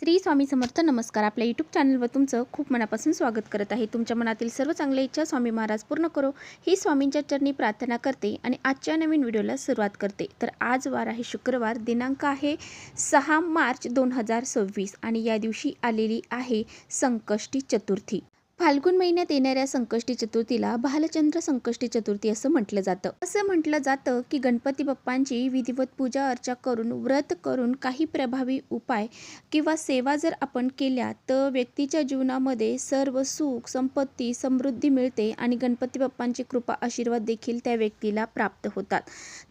श्री स्वामी समर्थ. नमस्कार. आपल्या यूट्यूब चॅनलवर तुमचं खूप मनापासून स्वागत करत आहे. तुमच्या मनातील सर्व चांगल्या इच्छा स्वामी महाराज पूर्ण करो ही स्वामींच्या चरणी प्रार्थना करते आणि आजच्या नवीन व्हिडिओला सुरुवात करते. तर आज वार आहे शुक्रवार, दिनांक आहे 6 मार्च 2026 आणि या दिवशी आलेली आहे संकष्टी चतुर्थी. फाल्गुन महिन्यात येणाऱ्या संकष्टी चतुर्थीला भालचंद्र संकष्टी चतुर्थी असं म्हटलं जातं. असं म्हटलं जातं की गणपती बाप्पांची विधिवत पूजा अर्चा करून, व्रत करून, काही प्रभावी उपाय किंवा सेवा जर आपण केल्या तर व्यक्तीच्या जीवनामध्ये सर्व सुख, संपत्ती, समृद्धी मिळते आणि गणपती बाप्पांची कृपा, आशीर्वाद देखील त्या व्यक्तीला प्राप्त होतात.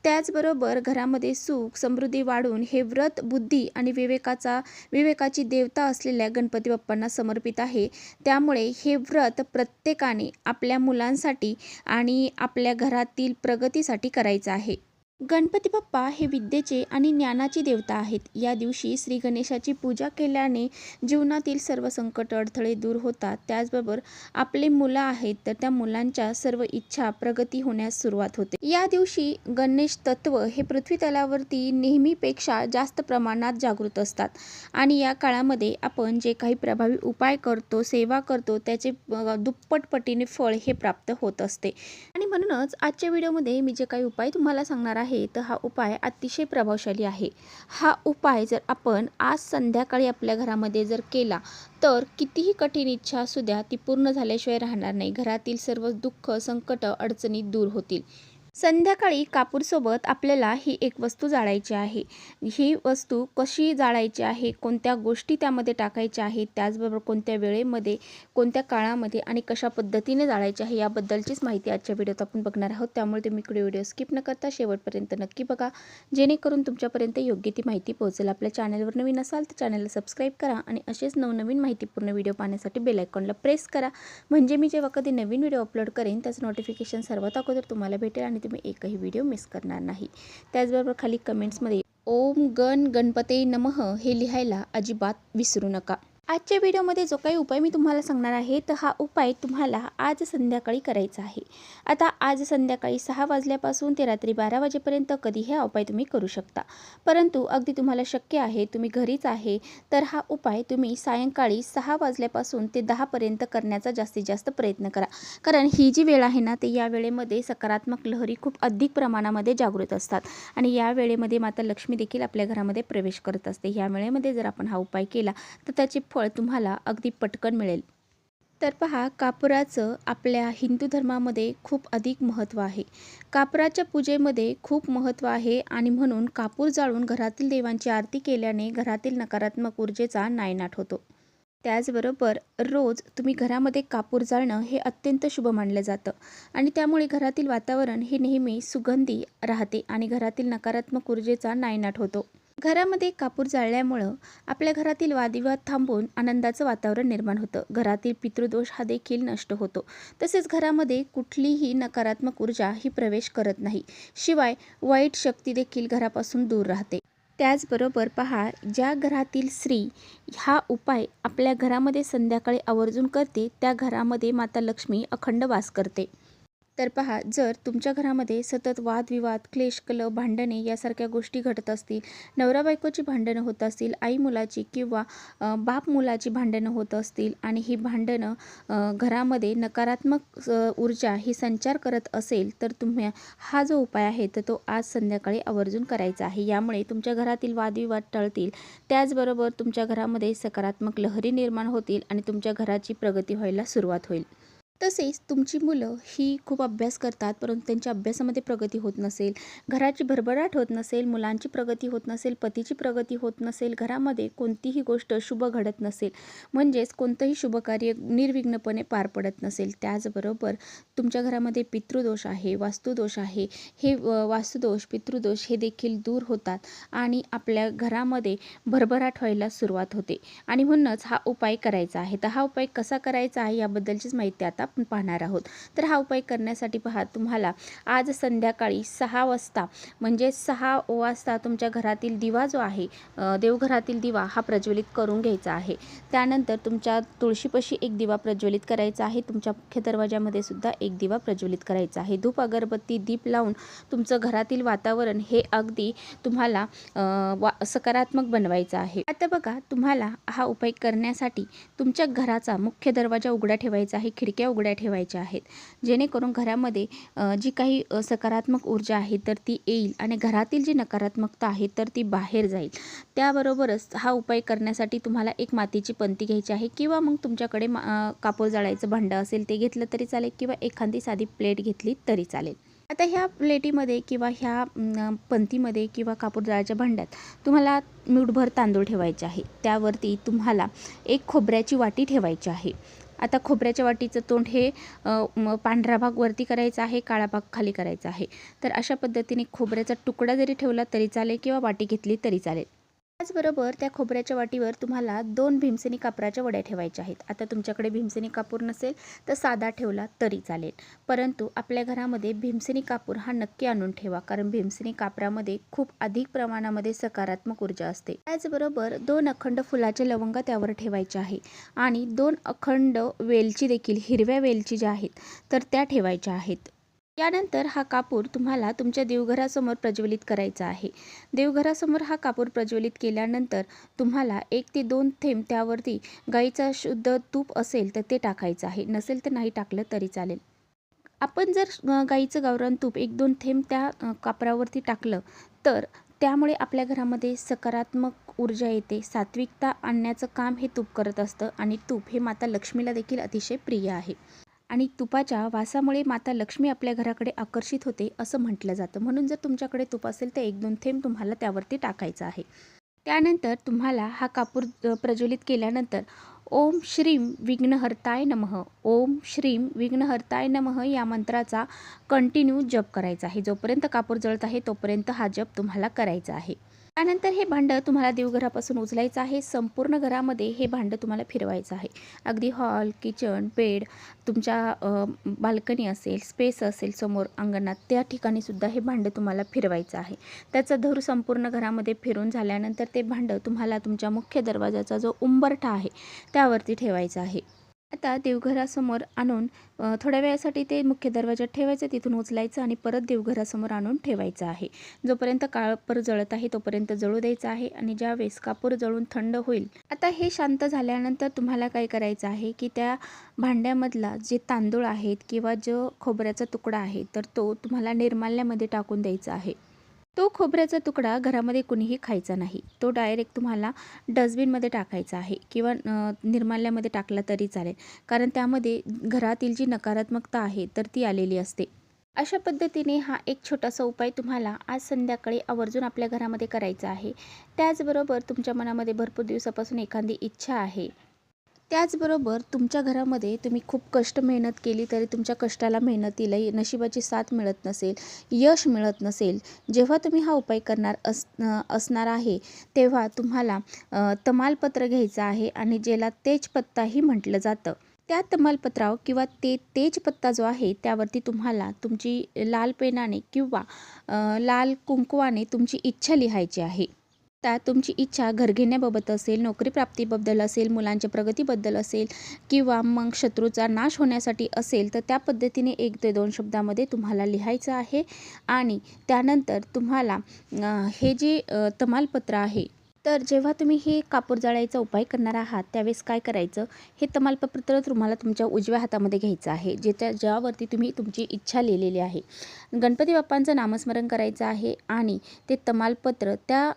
त्याचबरोबर घरामध्ये सुख, समृद्धी वाढून हे व्रत बुद्धी आणि विवेकाची देवता असलेल्या गणपती बाप्पांना समर्पित आहे. त्यामुळे हे व्रत प्रत्येकाने आपल्या मुलांसाठी आणि आपल्या घरातील प्रगतीसाठी करायचं आहे. गणपती बाप्पा हे विद्येचे आणि ज्ञानाची देवता आहेत. या दिवशी श्री गणेशाची पूजा केल्याने जीवनातील सर्व संकट, अडथळे दूर होतात. त्याचबरोबर आपले मुलं आहेत तर त्या मुलांच्या सर्व इच्छा प्रगती होण्यास सुरुवात होते. या दिवशी गणेश तत्व हे पृथ्वी तलावरती नेहमीपेक्षा जास्त प्रमाणात जागृत असतात आणि या काळामध्ये आपण जे काही प्रभावी उपाय करतो, सेवा करतो, त्याचे दुप्पट पटीने फळ हे प्राप्त होत असते. आणि म्हणूनच आजच्या व्हिडिओमध्ये मी जे काही उपाय तुम्हाला सांगणार आहे तर हा उपाय अतिशय प्रभावशाली आहे. हा उपाय जर आपण आज संध्याकाळी आपल्या घरामध्ये जर केला तर कितीही कठीण इच्छा असू द्या ती पूर्ण झाल्याशिवाय राहणार नाही. घरातील सर्व दुःख, संकट, अडचणी दूर होतील. संध्याकाळी कापूरसोबत आपल्याला ही एक वस्तू जाळायची आहे. ही वस्तू कशी जाळायची आहे, कोणत्या गोष्टी त्यामध्ये टाकायच्या आहेत, त्याचबरोबर कोणत्या वेळेमध्ये, कोणत्या काळामध्ये आणि कशा पद्धतीने जाळायची आहे याबद्दलचीच माहिती आजच्या व्हिडिओत आपण बघणार आहोत. त्यामुळे तुम्ही इकडे व्हिडिओ स्किप न करता शेवटपर्यंत नक्की बघा, जेणेकरून तुमच्यापर्यंत योग्य ती माहिती पोहोचेल. आपल्या चॅनलवर नवीन असाल तर चॅनलला सबस्क्राईब करा आणि असेच नवनवीन माहितीपूर्ण व्हिडिओ पाहण्यासाठी बेल आयकॉनला प्रेस करा, म्हणजे मी जेव्हा कधी नवीन व्हिडिओ अपलोड करेन त्याचं नोटिफिकेशन सर्वात अगोदर तुम्हाला भेटेल आणि तुम्ही एकही व्हिडिओ मिस करणार नाही. त्याचबरोबर खाली कमेंट्समध्ये ओम गण गणपते नमः हे लिहायला अजिबात विसरू नका. आजच्या व्हिडिओमध्ये जो काही उपाय मी तुम्हाला सांगणार आहे तर हा उपाय तुम्हाला आज संध्याकाळी करायचा आहे. आता आज संध्याकाळी 6 वाजल्यापासून ते रात्री 12 वाजेपर्यंत कधीही हा उपाय तुम्ही करू शकता. परंतु अगदी तुम्हाला शक्य आहे, तुम्ही घरीच आहे तर हा उपाय तुम्ही सायंकाळी 6 वाजल्यापासून ते 10 पर्यंत करण्याचा जास्तीत जास्त प्रयत्न करा. कारण ही जी वेळ आहे ना ते या वेळेमध्ये सकारात्मक लहरी खूप अधिक प्रमाणामध्ये जागृत असतात आणि या वेळेमध्ये माता लक्ष्मी देखील आपल्या घरामध्ये प्रवेश करत असते. या वेळेमध्ये जर आपण हा उपाय केला तर त्याचे फळ तुम्हाला अगदी पटकन मिळेल. तर पहा, कापुराचं आपल्या हिंदू धर्मामध्ये खूप अधिक महत्त्व आहे. कापराच्या पूजेमध्ये खूप महत्त्व आहे आणि म्हणून कापूर जाळून घरातील देवांची आरती केल्याने घरातील नकारात्मक ऊर्जेचा नायनाट होतो. त्याचबरोबर रोज तुम्ही घरामध्ये कापूर जाळणं हे अत्यंत शुभ मानलं जातं आणि त्यामुळे घरातील वातावरण हे नेहमी सुगंधी राहते आणि घरातील नकारात्मक ऊर्जेचा नायनाट होतो. घरामध्ये कापूर जाळल्यामुळं आपल्या घरातील वादविवाद थांबून आनंदाचं वातावरण निर्माण होतं. घरातील पितृदोष हा देखील नष्ट होतो. तसेच घरामध्ये कुठलीही नकारात्मक ऊर्जा ही प्रवेश करत नाही. शिवाय वाईट शक्ती देखील घरापासून दूर राहते. त्याचबरोबर पहा, ज्या घरातील स्त्री हा उपाय आपल्या घरामध्ये संध्याकाळी आवर्जून करते त्या घरामध्ये माता लक्ष्मी अखंड वास करते. तर पहा, जर तुमच्या घरामध्ये सतत वादविवाद, क्लेश, कलह, भांडणे यासारख्या गोष्टी घडत असतील, नवरा बायकोची भांडणं होत असतील, आई मुलाची किंवा बाप मुलाची भांडणं होत असतील आणि ही भांडणं घरामध्ये नकारात्मक ऊर्जा ही संचार करत असेल तर तुम्ही हा जो उपाय आहे तर तो आज संध्याकाळी आवर्जून करायचा आहे. यामुळे तुमच्या घरातील वादविवाद टळतील. त्याचबरोबर तुमच्या घरामध्ये सकारात्मक लहरी निर्माण होतील आणि तुमच्या घराची प्रगती व्हायला सुरुवात होईल. तसेच तुमची मुलं ही खूप अभ्यास करतात परंतु त्यांच्या अभ्यासामध्ये प्रगती होत नसेल, घराची भरभराट होत नसेल, मुलांची प्रगती होत नसेल, पतीची प्रगती होत नसेल, घरामध्ये कोणतीही गोष्ट शुभ घडत नसेल, म्हणजेच कोणतंही शुभकार्य निर्विघ्नपणे पार पडत नसेल, त्याचबरोबर तुमच्या घरामध्ये पितृदोष आहे, वास्तुदोष आहे, हे वास्तुदोष, पितृदोष हे देखील दूर होतात आणि आपल्या घरामध्ये भरभराट व्हायला सुरुवात होते आणि म्हणूनच हा उपाय करायचा आहे. तर हा उपाय कसा करायचा आहे याबद्दलचीच माहिती आता आपण पाहणार आहोत। तर हा उपाय करण्यासाठी पहा, तुम्हाला आज संध्याकाळी 6 वाजता म्हणजे 6 वाजता तुमच्या घरातील दिवा जो आहे, देवघरातील दिवा हा प्रज्वलित करून घ्यायचा आहे। त्यानंतर तुमच्या तुळशीपाशी एक दिवा प्रज्वलित करायचा आहे, तुमच्या मुख्य दरवाजामध्ये सुद्धा एक दिवा प्रज्वलित करायचा आहे। धूप अगरबत्ती दीप लावून तुमचं घरातील वातावरण हे अगदी तुम्हाला सकारात्मक बनवायचं आहे। आता बघा, तुम्हाला हा उपाय करण्यासाठी तुमच्या घराचा मुख्य दरवाजा उघडा ठेवायचा आहे, खिडक्या उघड्या ठेवायच्या आहेत, जेणेकरून घरामध्ये जी काही सकारात्मक ऊर्जा आहे तर ती येईल आणि घरातील जी नकारात्मकता आहे तर ती बाहेर जाईल। त्याबरोबरच हा उपाय करण्यासाठी तुम्हाला एक मातीची पंती घ्यायची आहे किंवा मग तुमच्याकडे कापूर जाळायचं भांडं असेल ते घेतलं तरी चालेल किंवा एखादी साधी प्लेट घेतली तरी चालेल। आता ह्या प्लेटीमध्ये किंवा ह्या पंतीमध्ये किंवा कापूर जाळाच्या भांड्यात तुम्हाला मूठभर तांदूळ ठेवायचे आहे। त्यावरती तुम्हाला एक खोबऱ्याची वाटी ठेवायची आहे। आता खोबऱ्याच्या वाटीचं तोंड हे पांढरा भाग वरती करायचा आहे, काळा भाग खाली करायचा आहे। तर अशा पद्धतीने खोबऱ्याचा तुकडा जरी ठेवला तरी चालेल किंवा वाटी घेतली तरी चालेल। त्याचबरोबर त्या खोबऱ्याच्या वाटीवर तुम्हाला 2 भीमसेनी कापराच्या वड्या ठेवायच्या आहेत। आता तुमच्याकडे भीमसेनी कापूर नसेल तर साधा ठेवला तरी चालेल, परंतु आपल्या घरामध्ये भीमसेनी कापूर हा नक्की आणून ठेवा, कारण भीमसेनी कापरामध्ये खूप अधिक प्रमाणामध्ये सकारात्मक ऊर्जा असते। त्याचबरोबर 2 अखंड फुलाचे लवंगा त्यावर ठेवायचे आहे आणि 2 अखंड वेलची देखील, हिरव्या वेलची ज्या आहेत तर त्या ठेवायच्या आहेत। यानंतर हा कापूर तुम्हाला तुमच्या देवघरासमोर प्रज्वलित करायचा आहे। देवघरासमोर हा कापूर प्रज्वलित केल्यानंतर तुम्हाला 1 ते 2 थेंब त्यावरती गाईचा शुद्ध तूप असेल तर ते टाकायचं आहे, नसेल तर नाही टाकलं तरी चालेल। आपण जर गाईचं गावरान तूप 1-2 थेंब त्या कापरावरती टाकलं तर त्यामुळे आपल्या घरामध्ये सकारात्मक ऊर्जा येते, सात्विकता आणण्याचं काम हे तूप करत असतं आणि तूप हे माता लक्ष्मीला देखील अतिशय प्रिय आहे आणि तुपाच्या वासामुळे माता लक्ष्मी आपल्या घराकडे आकर्षित होते असं म्हटलं जातं। म्हणून जर तुमच्याकडे तूप असेल तर 1-2 थेंब तुम्हाला त्यावरती टाकायचं आहे। त्यानंतर तुम्हाला हा कापूर प्रज्वलित केल्यानंतर ओम श्रीम विघ्नहर्ताय नमः, ओम श्रीम विघ्नहर्ताय नमः या मंत्राचा कंटिन्यू जप करायचा आहे। जोपर्यंत कापूर जळत आहे तोपर्यंत हा जप तुम्हाला करायचा आहे। त्यानंतर हे भांडं तुम्हाला देवघरापासून उचलायचं आहे। संपूर्ण घरामध्ये हे भांडं तुम्हाला फिरवायचं आहे। अगदी हॉल, किचन, बेड, तुमच्या बाल्कनी असेल, स्पेस असेल समोर अंगणात, त्या ठिकाणी सुद्धा हे भांडं तुम्हाला फिरवायचं आहे। त्याचा धूर संपूर्ण घरामध्ये फिरून झाल्यानंतर ते भांडं तुम्हाला तुमच्या मुख्य दरवाजाचा जो उंबरठा आहे त्यावरती ठेवायचा आहे। आता देवघरासमोर आणून थोड्या वेळासाठी ते मुख्य दरवाजात ठेवायचं, तिथून उचलायचं आणि परत देवघरासमोर आणून ठेवायचं आहे। जोपर्यंत कापूर जळत आहे तोपर्यंत जळू द्यायचं आहे आणि ज्यावेळेस कापूर जळून थंड होईल, आता हे शांत झाल्यानंतर तुम्हाला काय करायचं आहे की त्या भांड्यामधला जे तांदूळ आहेत किंवा जो खोबऱ्याचा तुकडा आहे तर तो तुम्हाला निर्माल्यामध्ये टाकून द्यायचा आहे। तो खोबऱ्याचा तुकडा घरामध्ये कुणीही खायचा नाही, तो डायरेक्ट तुम्हाला डस्टबिनमध्ये टाकायचा आहे किंवा निर्माल्यामध्ये टाकला तरी चालेल, कारण त्यामध्ये घरातील जी नकारात्मकता आहे तर ती आलेली असते। अशा पद्धतीने हा एक छोटासा उपाय तुम्हाला आज संध्याकाळी आवर्जून आपल्या घरामध्ये करायचा आहे। त्याचबरोबर तुमच्या मनामध्ये भरपूर दिवसापासून एखादी इच्छा आहे, त्याचबरोबर तुमच्या घरामध्ये तुम्ही खूप कष्ट मेहनत केली तरी तुमच्या कष्टाला मेहनतीला नशिबाची साथ मिळत नसेल, यश मिळत नसेल, जेव्हा तुम्ही हा उपाय करणार असणार आहे तेव्हा तुम्हाला तमालपत्र घ्यायचं आहे आणि ज्याला तेजपत्ताही म्हटलं जातं, त्या तमालपत्रावर किंवा तेजपत्ता जो आहे त्यावरती तुम्हाला तुमची लाल पेनाने किंवा लाल कुंकवाने तुमची इच्छा लिहायची आहे। आता तुमची इच्छा घर घेण्याबाबत असेल, नोकरी प्राप्तीबद्दल असेल, मुलांच्या प्रगतीबद्दल असेल किंवा मग शत्रूचा नाश होण्यासाठी असेल तर त्या पद्धतीने 1 ते 2 शब्दामध्ये तुम्हाला लिहायचं आहे। आणि त्यानंतर तुम्हाला हे जे तमालपत्र आहे, तर जेव्हा तुम्ही हे कापूर जाळायचा उपाय करणार आहात त्यावेळेस काय करायचं, हे तमालपत्र तुम्हाला तुमच्या उजव्या हातामध्ये घ्यायचं आहे, ज्यावरती तुम्ही तुमची इच्छा लिहिलेली आहे। गणपती बाप्पांचं नामस्मरण करायचं आहे आणि ते तमालपत्र त्या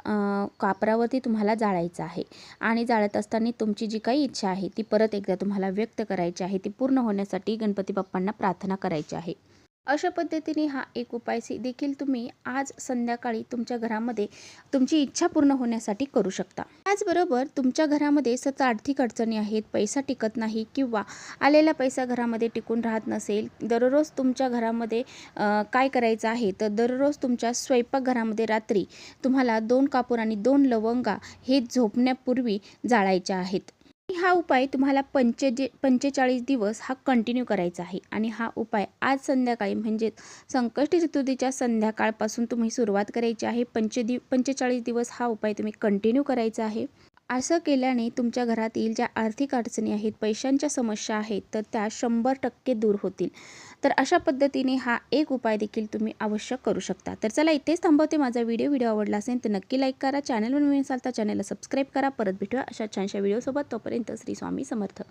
कापरावरती तुम्हाला जाळायचं आहे आणि जाळत असताना तुमची जी काही इच्छा आहे ती परत एकदा तुम्हाला व्यक्त करायची आहे, ती पूर्ण होण्यासाठी गणपती बाप्पांना प्रार्थना करायची आहे। अशा पद्धतीने हा एक उपाय देखील तुम्ही आज संध्याकाळी तुमच्या घरामध्ये तुमची इच्छा पूर्ण होण्यासाठी करू शकता। त्याचबरोबर तुमच्या घरामध्ये सतत आर्थिक अडचणी आहेत, पैसा टिकत नाही किंवा आलेला पैसा घरामध्ये टिकून राहत नसेल, दररोज तुमच्या घरामध्ये काय करायचं आहे तर दररोज तुमच्या स्वयंपाकघरामध्ये रात्री तुम्हाला 2 कापूर आणि 2 लवंगा हे झोपण्यापूर्वी जाळायच्या आहेत। हा उपाय तुम्हाला 45 दिवस हा कंटिन्यू करायचा आहे आणि हा उपाय आज संध्याकाळी म्हणजे संकष्टी चतुर्थीच्या संध्याकाळपासून तुम्ही सुरुवात करायची आहे. 45 दिवस हा उपाय तुम्ही कंटिन्यू करायचा आहे. असं केल्याने तुमच्या घरातील ज्या आर्थिक अडचणी आहेत, पैशांच्या समस्या आहेत, तर त्या 100% दूर होतील. तर अशा पद्धतीने हा एक उपाय देखील तुम्ही अवश्य करू शकता. तर चला इथेच थांबवते. माझा व्हिडिओ आवडला असेल तर नक्की लाईक करा. चॅनलवर नवीन असाल तर चॅनलला सबस्क्राईब करा. परत भेटूया अशा छानशा व्हिडिओसोबत. तोपर्यंत श्री स्वामी समर्थ.